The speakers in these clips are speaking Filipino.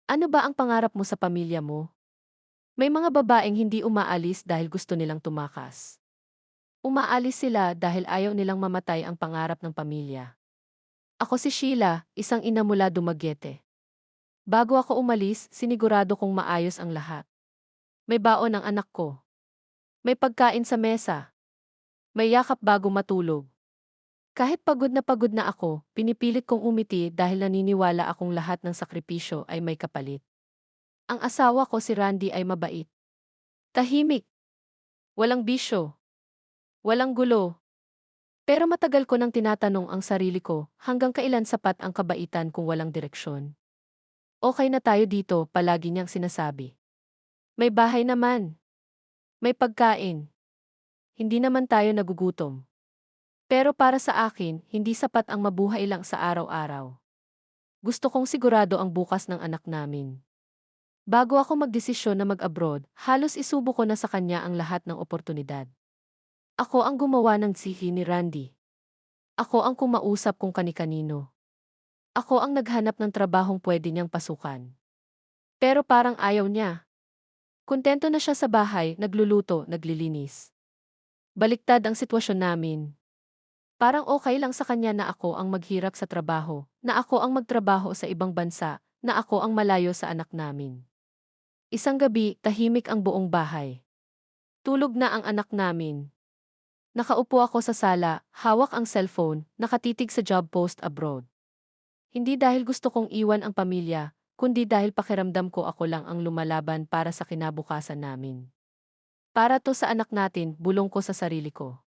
Ano ba ang pangarap mo sa pamilya mo? May mga babaeng hindi umaalis dahil gusto nilang tumakas. Umaalis sila dahil ayaw nilang mamatay ang pangarap ng pamilya. Ako si Sheila, isang ina mula Dumaguete. Bago ako umalis, sinigurado kong maayos ang lahat. May baon ang anak ko. May pagkain sa mesa. May yakap bago matulog. Kahit pagod na ako, pinipilit kong umiti dahil naniniwala akong lahat ng sakripisyo ay may kapalit. Ang asawa ko si Randy ay mabait. Tahimik, walang bisyo, walang gulo. Pero matagal ko nang tinatanong ang sarili ko, hanggang kailan sapat ang kabaitan kung walang direksyon. Okay na tayo dito, palagi niyang sinasabi. May bahay naman, may pagkain, hindi naman tayo nagugutom. Pero para sa akin, hindi sapat ang mabuhay lang sa araw-araw. Gusto kong sigurado ang bukas ng anak namin. Bago ako magdesisyon na mag-abroad, halos isubo ko na sa kanya ang lahat ng oportunidad. Ako ang gumawa ng sihi ni Randy. Ako ang kumausap kung kani-kanino. Ako ang naghanap ng trabahong pwede niyang pasukan. Pero parang ayaw niya. Kontento na siya sa bahay, nagluluto, naglilinis. Baliktad ang sitwasyon namin. Parang okay lang sa kanya na ako ang maghirap sa trabaho, na ako ang magtrabaho sa ibang bansa, na ako ang malayo sa anak namin. Isang gabi, tahimik ang buong bahay. Tulog na ang anak namin. Nakaupo ako sa sala, hawak ang cellphone, nakatitig sa job post abroad. Hindi dahil gusto kong iwan ang pamilya, kundi dahil pakiramdam ko ako lang ang lumalaban para sa kinabukasan namin. Para to sa anak natin, bulong ko sa sarili ko.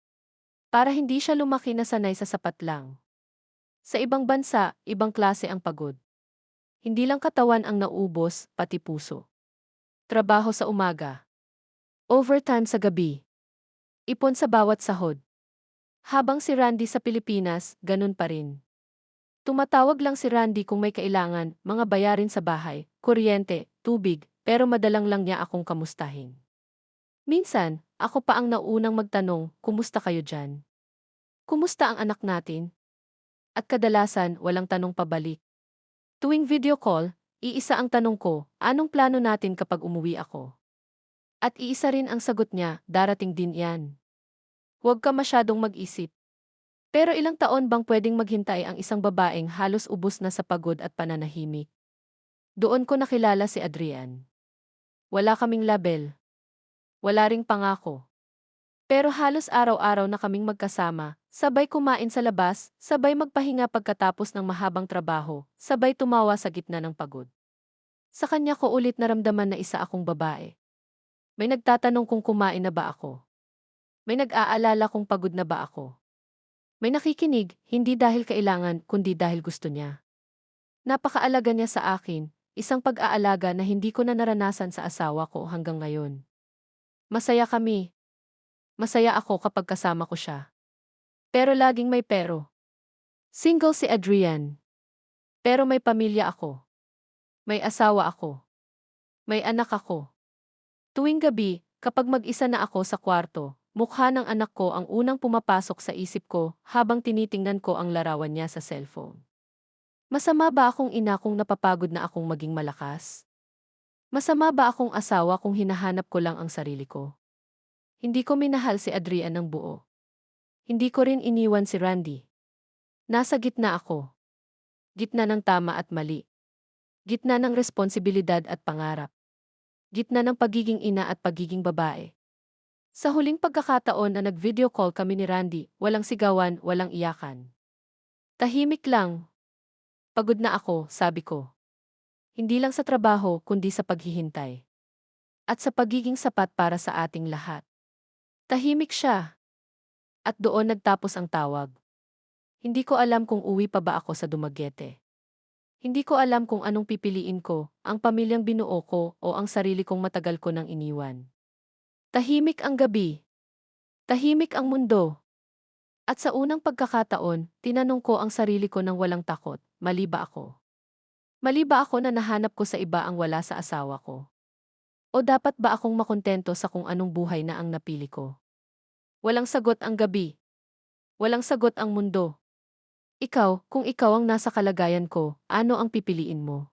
Para hindi siya lumaki na sanay sa sapat lang. Sa ibang bansa, ibang klase ang pagod. Hindi lang katawan ang naubos, pati puso. Trabaho sa umaga. Overtime sa gabi. Ipon sa bawat sahod. Habang si Randy sa Pilipinas, ganun pa rin. Tumatawag lang si Randy kung may kailangan, mga bayarin sa bahay, kuryente, tubig, pero madalang lang niya akong kamustahin. Minsan, ako pa ang naunang magtanong, kumusta kayo dyan? Kumusta ang anak natin? At kadalasan, walang tanong pabalik. Tuwing video call, iisa ang tanong ko, anong plano natin kapag umuwi ako? At iisa rin ang sagot niya, darating din yan. Huwag ka masyadong mag-isip. Pero ilang taon bang pwedeng maghintay ang isang babaeng halos ubos na sa pagod at pananahimik? Doon ko nakilala si Adrian. Wala kaming label. Wala ring pangako. Pero halos araw-araw na kaming magkasama, sabay kumain sa labas, sabay magpahinga pagkatapos ng mahabang trabaho, sabay tumawa sa gitna ng pagod. Sa kanya ko ulit naramdaman na isa akong babae. May nagtatanong kung kumain na ba ako. May nag-aalala kung pagod na ba ako. May nakikinig, hindi dahil kailangan, kundi dahil gusto niya. Napakaalaga niya sa akin, isang pag-aalaga na hindi ko na naranasan sa asawa ko hanggang ngayon. Masaya kami. Masaya ako kapag kasama ko siya. Pero laging may pero. Single si Adrian. Pero may pamilya ako. May asawa ako. May anak ako. Tuwing gabi, kapag mag-isa na ako sa kwarto, mukha ng anak ko ang unang pumapasok sa isip ko habang tinitingnan ko ang larawan niya sa cellphone. Masama ba akong ina kung napapagod na akong maging malakas? Masama ba akong asawa kung hinahanap ko lang ang sarili ko? Hindi ko minahal si Adrian ng buo. Hindi ko rin iniwan si Randy. Nasa gitna ako. Gitna ng tama at mali. Gitna ng responsibilidad at pangarap. Gitna ng pagiging ina at pagiging babae. Sa huling pagkakataon na nag-video call kami ni Randy, walang sigawan, walang iyakan. Tahimik lang. Pagod na ako, sabi ko. Hindi lang sa trabaho, kundi sa paghihintay. At sa pagiging sapat para sa ating lahat. Tahimik siya. At doon nagtapos ang tawag. Hindi ko alam kung uwi pa ba ako sa Dumaguete. Hindi ko alam kung anong pipiliin ko, ang pamilyang binuo ko o ang sarili kong matagal ko nang iniwan. Tahimik ang gabi. Tahimik ang mundo. At sa unang pagkakataon, tinanong ko ang sarili ko nang walang takot, mali ba ako? Mali ba ako na nahanap ko sa iba ang wala sa asawa ko? O dapat ba akong makontento sa kung anong buhay na ang napili ko? Walang sagot ang gabi. Walang sagot ang mundo. Ikaw, kung ikaw ang nasa kalagayan ko, ano ang pipiliin mo?